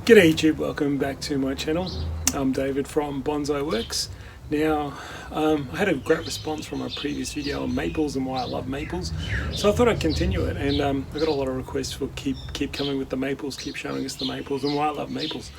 G'day YouTube, welcome back to my channel. I'm David from Bonsai Works. Now, I had a great response from my previous video on maples and why I love maples, so I thought I'd continue it, and I got a lot of requests for keep coming with the maples, keep showing us the maples and why I love maples.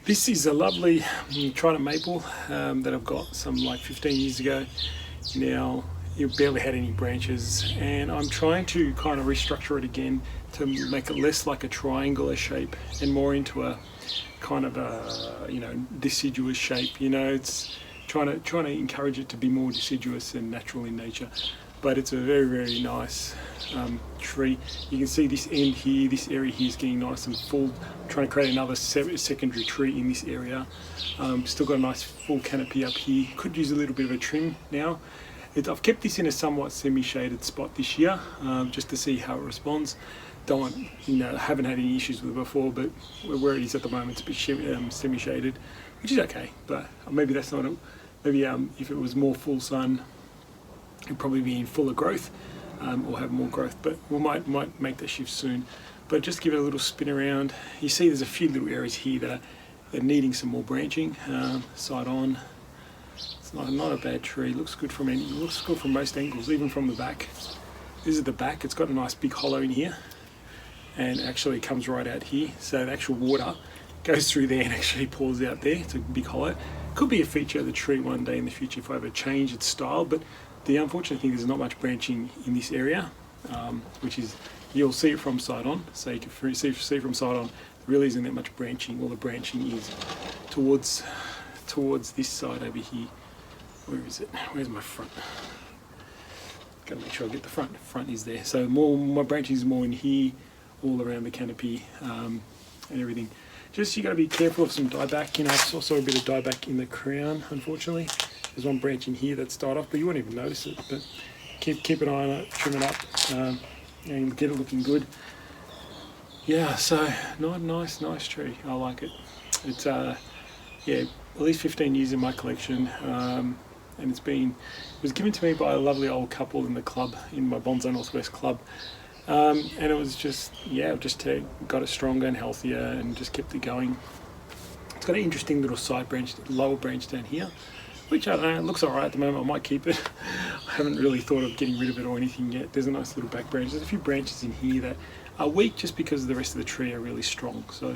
This is a lovely Trident maple that I've got some like 15 years ago. Now, it barely had any branches, and I'm trying to kind of restructure it again to make it less like a triangular shape and more into a kind of a deciduous shape. It's trying to encourage it to be more deciduous and natural in nature. But it's a very nice tree. You can see this end here, this area here is getting nice and full. I'm trying to create another secondary tree in this area. Still got a nice full canopy up here. Could use a little bit of a trim now. I've kept this in a somewhat semi-shaded spot this year, just to see how it responds. Haven't had any issues with it before, but where it is at the moment, it's a bit semi-shaded, which is okay. But maybe that's not. Maybe if it was more full sun, it'd probably be in fuller growth, or have more growth. But we might make that shift soon. But just give it a little spin around. You see, there's a few little areas here that are needing some more branching. Side on. It's not a bad tree. Looks good from most angles, even from the back. This is the back. It's got a nice big hollow in here, and actually comes right out here. So the actual water goes through there and actually pours out there. It's a big hollow. Could be a feature of the tree one day in the future if I ever change its style. But the unfortunate thing is there's not much branching in this area, which is, you'll see it from side on. So you can see from side on, there really isn't that much branching. All the branching is towards this side over here. Where is it? Where's my front? Gotta make sure I get the front. Front is there. So my branching is more in here, all around the canopy, and everything. Just you gotta be careful of some dieback. It's also a bit of dieback in the crown, unfortunately. There's one branch in here that's died off, but you won't even notice it. But keep an eye on it, trim it up, and get it looking good. Yeah, so nice tree. I like it. It's at least 15 years in my collection, and it was given to me by a lovely old couple in the club, in my Bonsai Northwest club, and it was just got it stronger and healthier and just kept it going. It's got an interesting little side branch, lower branch down here, which I don't know, it looks alright at the moment. I might keep it. I haven't really thought of getting rid of it or anything yet. There's a nice little back branch. There's a few branches in here that are weak just because the rest of the tree are really strong. So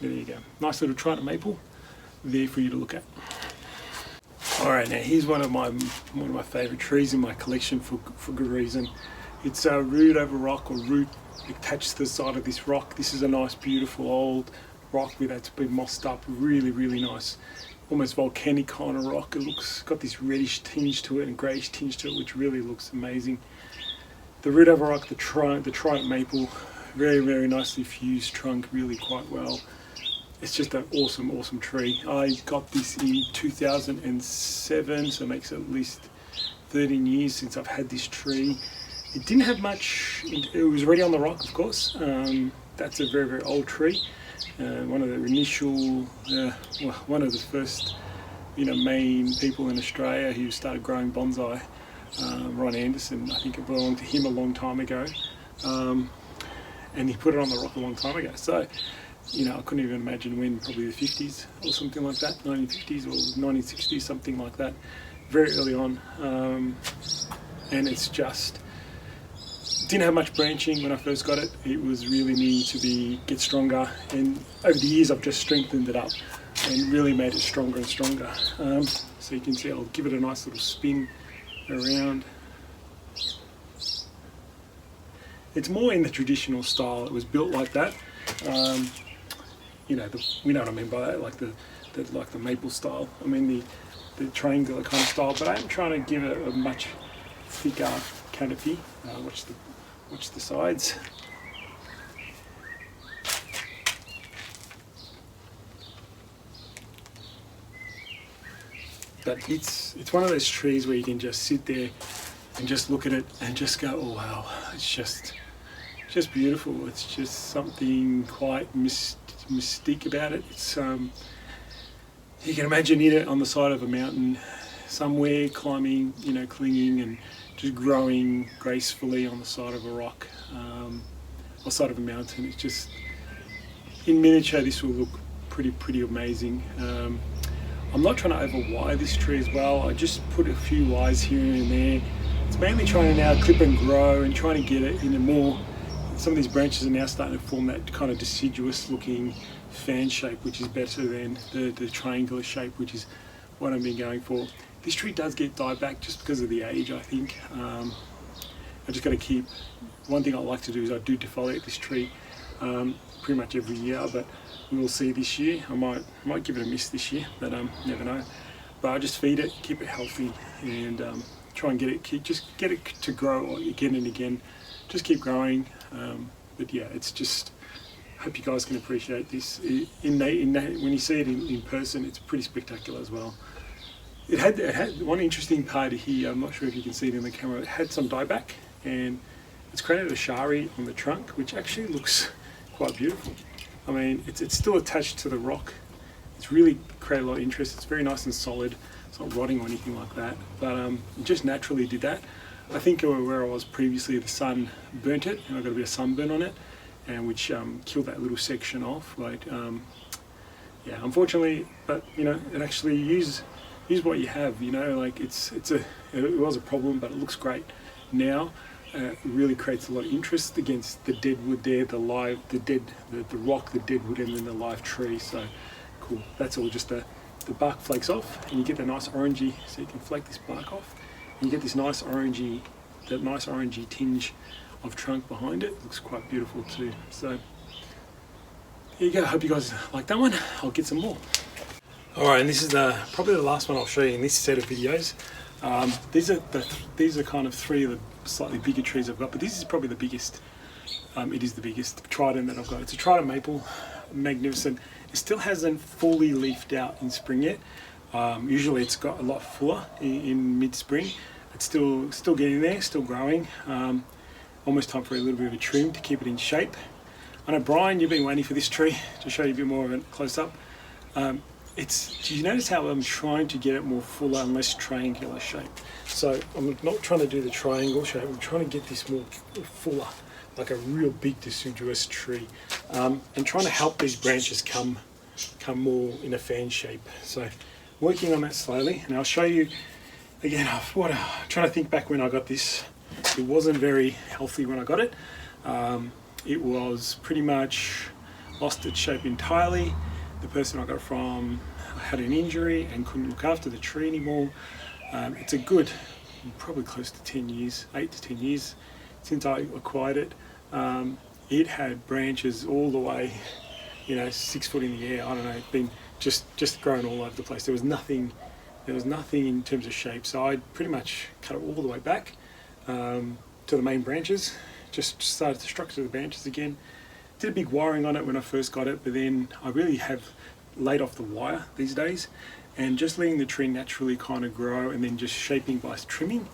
there you go. Nice little Trident maple there for you to look at. Alright, now here's one of my favourite trees in my collection for good reason. It's a root over rock, or root attached to the side of this rock. This is a nice beautiful old rock that's been mossed up, really nice, almost volcanic kind of rock. It's got this reddish tinge to it and greyish tinge to it, which really looks amazing. The root over rock, the Trident maple, very nicely fused trunk, really quite well. It's just an awesome tree. I got this in 2007, so it makes at least 13 years since I've had this tree. It didn't have much. It was already on the rock, of course. That's a very old tree. One of the first, main people in Australia who started growing bonsai. Ron Anderson, I think it belonged to him a long time ago, and he put it on the rock a long time ago. So, I couldn't even imagine when, probably the 50s or something like that, 1950s or 1960s, something like that, very early on. And it's just, didn't have much branching when I first got it. It was really needing to get stronger, and over the years I've just strengthened it up and really made it stronger and stronger. So you can see I'll give it a nice little spin around. It's more in the traditional style. It was built like that. We know what I mean by that, like the maple style. I mean the triangular kind of style, but I'm trying to give it a much thicker canopy. Watch the sides. But it's one of those trees where you can just sit there and just look at it and just go, oh wow, it's just beautiful. It's just something quite mystique about it. It's you can imagine it on the side of a mountain somewhere, climbing, clinging and just growing gracefully on the side of a rock, or side of a mountain. It's just in miniature this will look pretty amazing. I'm not trying to overwire this tree as well. I just put a few wires here and there. It's mainly trying to now clip and grow and trying to get it in a more, some of these branches are now starting to form that kind of deciduous looking fan shape, which is better than the triangular shape, which is what I've been going for. This tree does get died back just because of the age, I think. I just got to keep, one thing I like to do is I do defoliate this tree pretty much every year, but we will see this year. I might give it a miss this year, but never know. But I just feed it, keep it healthy, and try and just get it to grow again and again. Just keep growing. But yeah, it's just, hope you guys can appreciate this. When you see it in person, it's pretty spectacular as well. It had one interesting part here. I'm not sure if you can see it in the camera. It had some dieback, and it's created a shari on the trunk, which actually looks quite beautiful. I mean, it's still attached to the rock. It's really created a lot of interest. It's very nice and solid. It's not rotting or anything like that. But it just naturally did that. I think where I was previously, the sun burnt it, and I got a bit of sunburn on it, and which killed that little section off. Like, yeah, unfortunately, but you know, it actually use what you have. You know, like it was a problem, but it looks great now. It really creates a lot of interest against the dead wood there, the rock, the dead wood, and then the live tree. So cool. That's all just the bark flakes off, and you get the nice orangey. So you can flake this bark off, and you get this nice orangey, tinge of trunk behind it. It looks quite beautiful too. So there you go. I hope you guys like that one. I'll get some more. All right, and this is probably the last one I'll show you in this set of videos. These are kind of three of the slightly bigger trees I've got, but this is probably the biggest. It is the biggest Trident that I've got. It's a Trident maple, magnificent. It still hasn't fully leafed out in spring yet. Usually it's got a lot fuller in mid-spring. It's still getting there, still growing. Almost time for a little bit of a trim to keep it in shape. I know, Brian, you've been waiting for this tree to show you a bit more of it close up. Do you notice how I'm trying to get it more fuller and less triangular shape? So I'm not trying to do the triangle shape, I'm trying to get this more fuller, like a real big deciduous tree, and trying to help these branches come more in a fan shape. So working on that slowly, and I'll show you again. Trying to think back when I got this. It wasn't very healthy when I got it. It was pretty much lost its shape entirely. The person I got it from had an injury and couldn't look after the tree anymore. It's a good, probably close to 10 years, 8 to 10 years since I acquired it. It had branches all the way, 6 foot in the air. I don't know, it's been just growing all over the place. There was nothing in terms of shape. So I pretty much cut it all the way back to the main branches. Just started to structure the branches again. Did a big wiring on it when I first got it, but then I really have laid off the wire these days and just letting the tree naturally kind of grow, and then just shaping by trimming.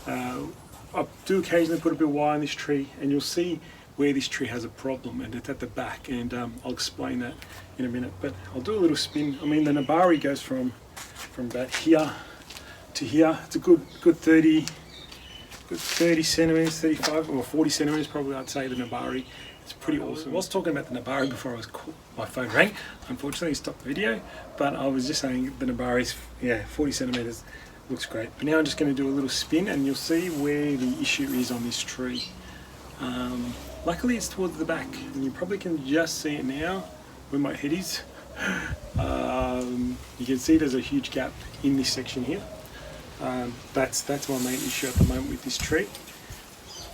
I do occasionally put a bit of wire on this tree, and you'll see where this tree has a problem, and it's at the back, and I'll explain that in a minute. But I'll do a little spin. I mean, the Nabari goes from about here to here. It's a good 30 centimeters, 35 or 40 centimeters probably, I'd say, the Nabari. It's pretty awesome. I was talking about the Nabari before my phone rang. Unfortunately, it stopped the video, but I was just saying the Nabari's, 40 centimeters, looks great. But now I'm just going to do a little spin, and you'll see where the issue is on this tree. Luckily, it's towards the back, and you probably can just see it now where my head is. You can see there's a huge gap in this section here. That's my main issue at the moment with this tree.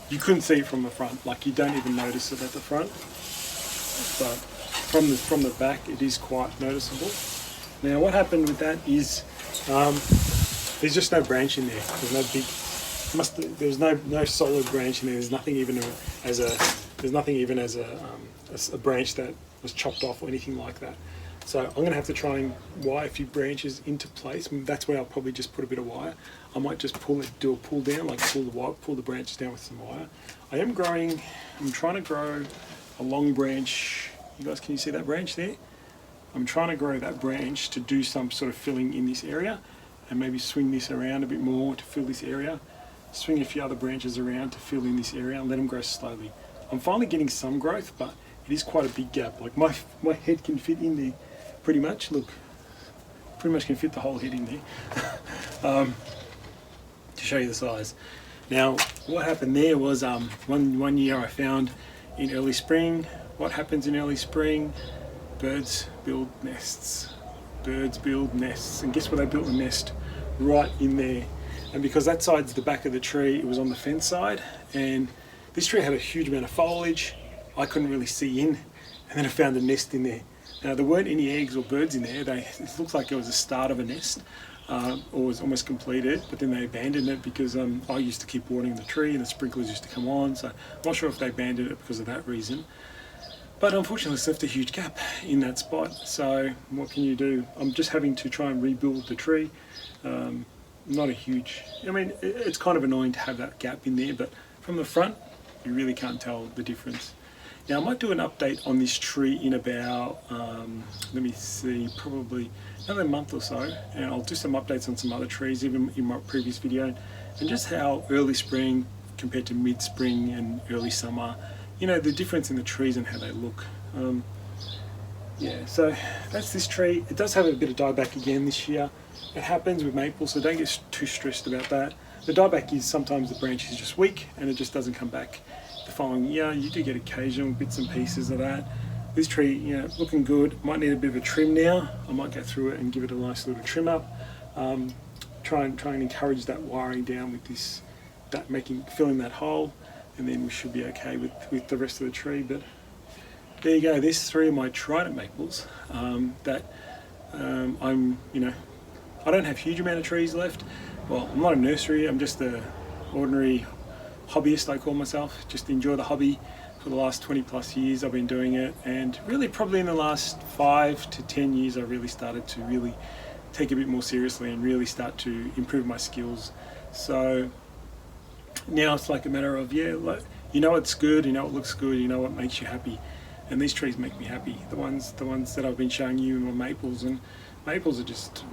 You couldn't see it from the front, like you don't even notice it at the front, but from the back it is quite noticeable. Now what happened with that is there's just no branch in there. There's no solid branch in there. There's nothing even as a branch that was chopped off or anything like that. So I'm going to have to try and wire a few branches into place. That's where I'll probably just put a bit of wire. I might just do a pull down, like pull the branches down with some wire. I'm trying to grow a long branch. You guys, can you see that branch there? I'm trying to grow that branch to do some sort of filling in this area, and maybe swing this around a bit more to fill this area. Swing a few other branches around to fill in this area and let them grow slowly. I'm finally getting some growth, but it is quite a big gap. Like my head can fit in there pretty much. Look, pretty much can fit the whole head in there. To show you the size. Now, what happened there was one year I found in early spring. What happens in early spring? Birds build nests. Birds build nests, and guess where they built a nest? Right in there. And because that side's the back of the tree, it was on the fence side, and this tree had a huge amount of foliage. I couldn't really see in, and then I found a nest in there. Now, there weren't any eggs or birds in there. It looks like it was the start of a nest, or was almost completed, but then they abandoned it because I used to keep watering the tree and the sprinklers used to come on, so I'm not sure if they abandoned it because of that reason. But unfortunately it's left a huge gap in that spot, so what can you do? I'm just having to try and rebuild the tree. Not a huge, I mean, it's kind of annoying to have that gap in there, but from the front you really can't tell the difference. Now I might do an update on this tree in about, let me see, probably another month or so, and I'll do some updates on some other trees, even in my previous video, and just how early spring compared to mid-spring and early summer, you know, the difference in the trees and how they look. Yeah, so that's this tree. It does have a bit of dieback again this year. It happens with maple, so don't get too stressed about that. The dieback is sometimes the branch is just weak and it just doesn't come back the following year. You do get occasional bits and pieces of that. This tree, you know, looking good. Might need a bit of a trim now. I might go through it and give it a nice little trim up. Try and encourage that wiring down with this, filling that hole, and then we should be okay with the rest of the tree. But there you go. There's 3 of my Trident maples that I'm, you know, I don't have a huge amount of trees left. Well, I'm not a nursery. I'm just a ordinary hobbyist, I call myself. Just enjoy the hobby. For the last 20 plus years I've been doing it, and really probably in the last 5 to 10 years I really started to really take it a bit more seriously and really start to improve my skills. So now it's like a matter of, yeah, like, you know it's good, you know it looks good, you know what makes you happy, and these trees make me happy. The ones that I've been showing you are maples, and maples are just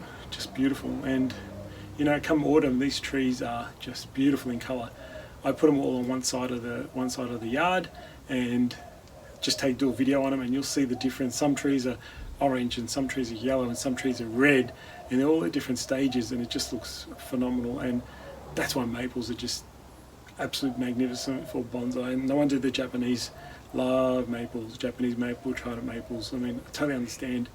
beautiful. And you know, come autumn these trees are just beautiful in colour. I put them all on one side of the yard and just do a video on them, and you'll see the difference. Some trees are orange and some trees are yellow and some trees are red, and they're all at different stages, and it just looks phenomenal. And that's why maples are just absolute magnificent for bonsai. And no wonder the Japanese love maples, Japanese maple, Trident maples. I mean, I totally understand.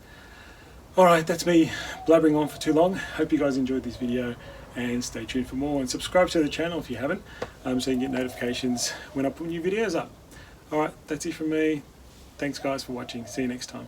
Alright, that's me blabbering on for too long. Hope you guys enjoyed this video, and stay tuned for more, and subscribe to the channel if you haven't, so you can get notifications when I put new videos up. Alright, that's it from me. Thanks guys for watching. See you next time.